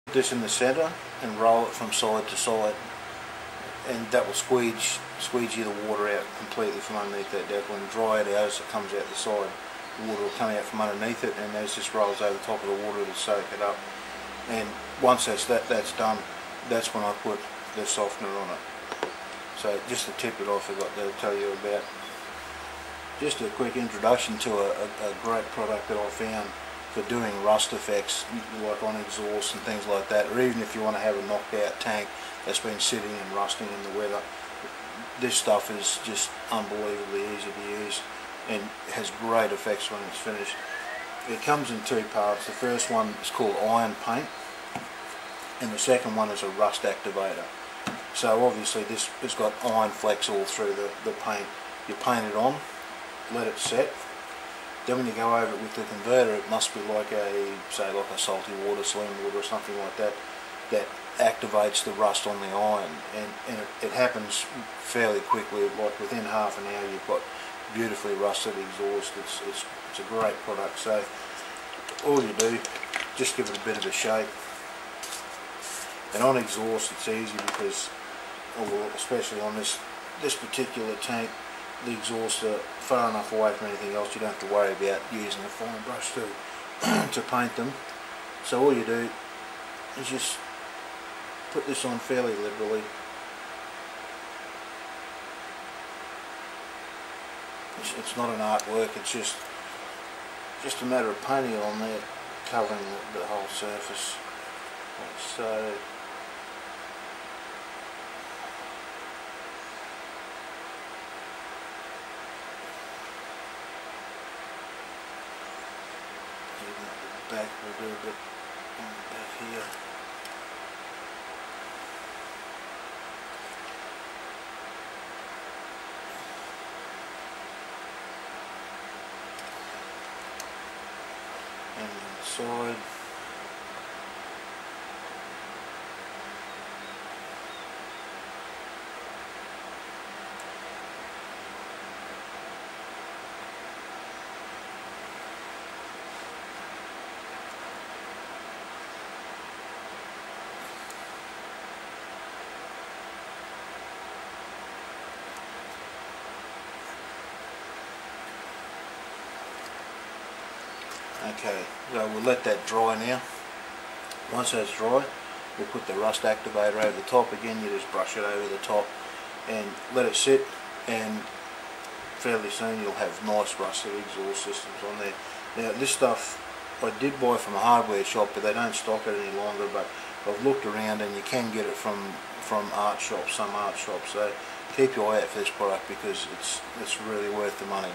Put this in the centre and roll it from side to side, and that will squeegee the water out completely from underneath that deck. When you dry it out as it comes out the side, the water will come out from underneath it, and as this rolls over the top of the water, it'll soak it up. And once that's done, that's when I put the softener on it. So just a tip that I forgot to tell you about. Just a quick introduction to a great product that I found for doing rust effects, like on exhaust and things like that, or even if you want to have a knocked out tank that's been sitting and rusting in the weather. This stuff is just unbelievably easy to use and has great effects when it's finished. It comes in two parts. The first one is called iron paint, and the second one is a rust activator. So obviously this has got iron flecks all through the paint. You paint it on, let it set. Then when you go over it with the converter, it must be like say like a salty water, saline water or something like that, that activates the rust on the iron, and it happens fairly quickly. Like within half an hour you've got beautifully rusted exhaust. It's a great product. So all you do, just give it a bit of a shake. And on exhaust it's easy because, well, especially on this particular tank, the exhausts are far enough away from anything else. You don't have to worry about using a fine brush to paint them. So all you do is just put this on fairly liberally. It's not an artwork, it's just a matter of painting it on there, covering the whole surface, like so. Back, we'll do a bit on the back here. And on the side. Okay, so we'll let that dry now. Once that's dry, we'll put the rust activator over the top. Again, you just brush it over the top and let it sit, and fairly soon you'll have nice rusted exhaust systems on there. Now this stuff I did buy from a hardware shop, but they don't stock it any longer, but I've looked around and you can get it from art shops, some art shops. So keep your eye out for this product because it's really worth the money.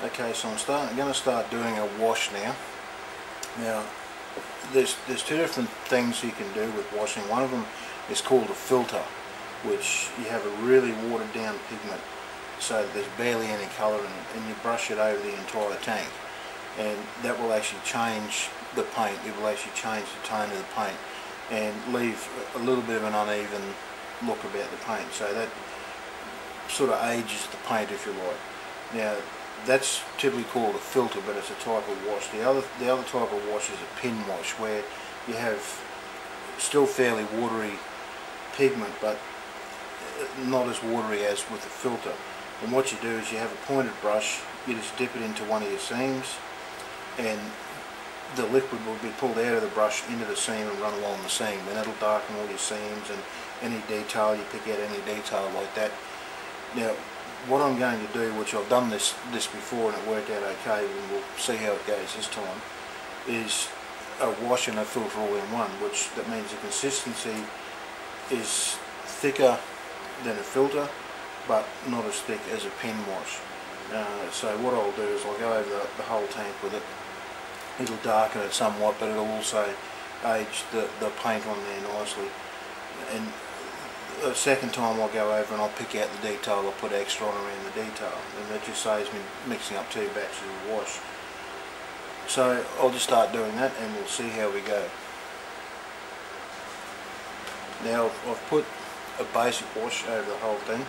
Okay, so I'm going to start doing a wash now. Now, there's two different things you can do with washing. One of them is called a filter, which you have a really watered down pigment, so there's barely any colour in it, and you brush it over the entire tank, and that will actually change the paint. It will actually change the tone of the paint and leave a little bit of an uneven look about the paint. So that sort of ages the paint, if you like. Now, that's typically called a filter, but it's a type of wash. The other type of wash is a pin wash, where you have still fairly watery pigment, but not as watery as with the filter. And what you do is you have a pointed brush, you just dip it into one of your seams, and the liquid will be pulled out of the brush into the seam and run along the seam, and that'll darken all your seams and any detail, you pick out any detail like that. Now, what I'm going to do, which I've done this before and it worked out okay, and we'll see how it goes this time, is a wash and a filter all in one, which that means the consistency is thicker than a filter, but not as thick as a pin wash. So what I'll do is I'll go over the whole tank with it. It'll darken it somewhat, but it'll also age the paint on there nicely. And the second time I'll go over and I'll pick out the detail, I'll put extra on around the detail, and that just saves me mixing up two batches of wash. So I'll just start doing that and we'll see how we go. Now I've put a basic wash over the whole thing.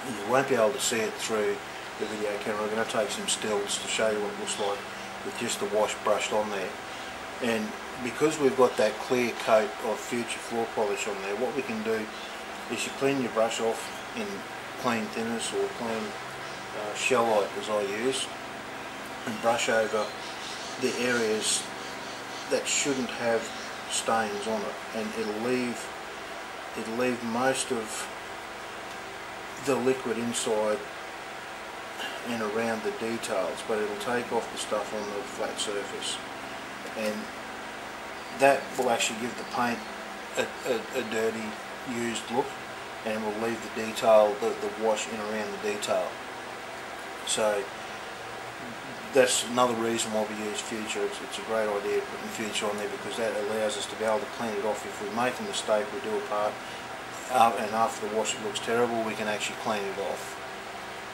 You won't be able to see it through the video camera. We're going to take some stills to show you what it looks like with just the wash brushed on there. And because we've got that clear coat of future floor polish on there, what we can do is you clean your brush off in clean thinners or clean shellite as I use, and brush over the areas that shouldn't have stains on it, and it'll leave most of the liquid inside and around the details, but it'll take off the stuff on the flat surface, and that will actually give the paint a dirty, used look, and will leave the detail, the wash in around the detail. So that's another reason why we use Future. It's a great idea putting Future on there, because that allows us to be able to clean it off. If we make a mistake, we do a part, and after the wash it looks terrible, we can actually clean it off.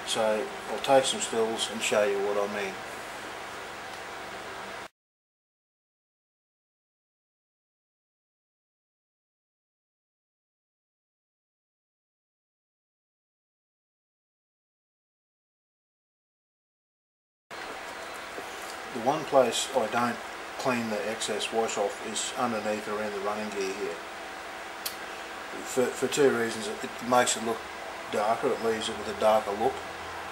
So I'll take some stills and show you what I mean. The one place I don't clean the excess wash off is underneath around the running gear here. For two reasons. It makes it look darker, it leaves it with a darker look,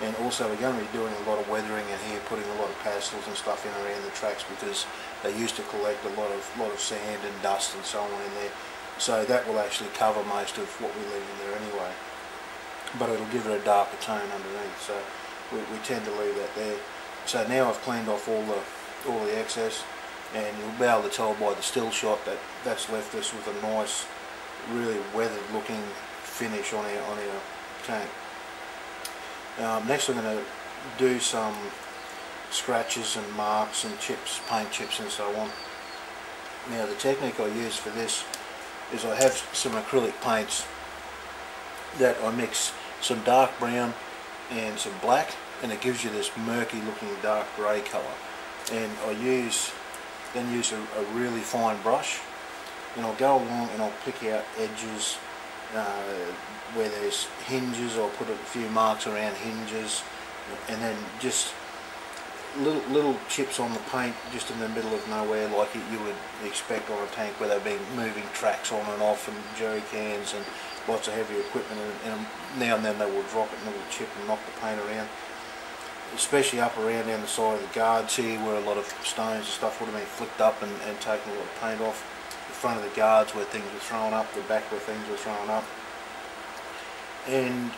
and also we're going to be doing a lot of weathering in here, putting a lot of pastels and stuff in around the tracks, because they used to collect a lot of sand and dust and so on in there. So that will actually cover most of what we leave in there anyway. But it'll give it a darker tone underneath, so we tend to leave that there. So now I've cleaned off all the excess, and you'll be able to tell by the still shot that that's left us with a nice, really weathered looking finish on our tank. Next I'm going to do some scratches and marks and chips, paint chips and so on. Now the technique I use for this is I have some acrylic paints that I mix some dark brown and some black, and it gives you this murky looking dark grey colour. And I then use a really fine brush, and I'll go along and I'll pick out edges where there's hinges. I'll put a few marks around hinges, and then just little chips on the paint just in the middle of nowhere, like you would expect on a tank where they've been moving tracks on and off and jerry cans and lots of heavy equipment, and now and then they will drop it and it will chip and knock the paint around, especially up around down the side of the guards here where a lot of stones and stuff would have been flicked up and taken a lot of paint off. The front of the guards where things were thrown up, the back where things were thrown up, and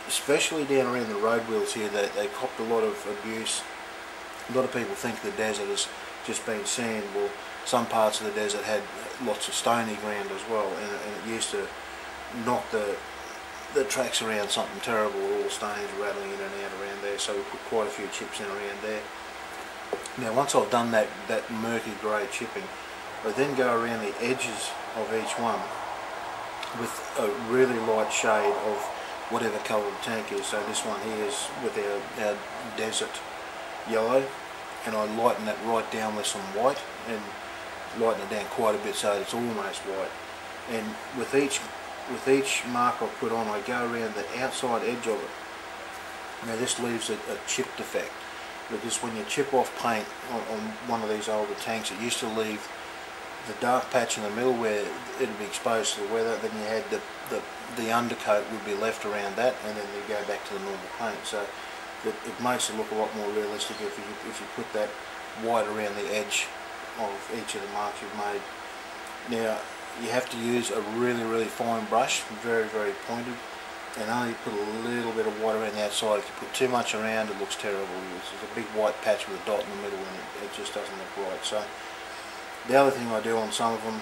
especially down around the road wheels here, they copped a lot of abuse. A lot of people think the desert has just been sand. Well, some parts of the desert had lots of stony ground as well, and it used to knock the tracks around something terrible, all the stones rattling in and out around there, so we put quite a few chips in around there. Now once I've done that murky grey chipping, I then go around the edges of each one with a really light shade of whatever colour the tank is. So this one here is with our desert yellow, and I lighten that right down with some white and lighten it down quite a bit so it's almost white. And with each mark I put on, I go around the outside edge of it. Now this leaves a chipped effect, because when you chip off paint on one of these older tanks, it used to leave the dark patch in the middle where it would be exposed to the weather. Then you had the undercoat would be left around that, and then you go back to the normal paint. So it makes it look a lot more realistic if you put that white around the edge of each of the marks you've made. Now you have to use a really fine brush, very pointed, and only put a little bit of white around the outside. If you put too much around, it looks terrible. It's a big white patch with a dot in the middle, and it just doesn't look right. So the other thing I do on some of them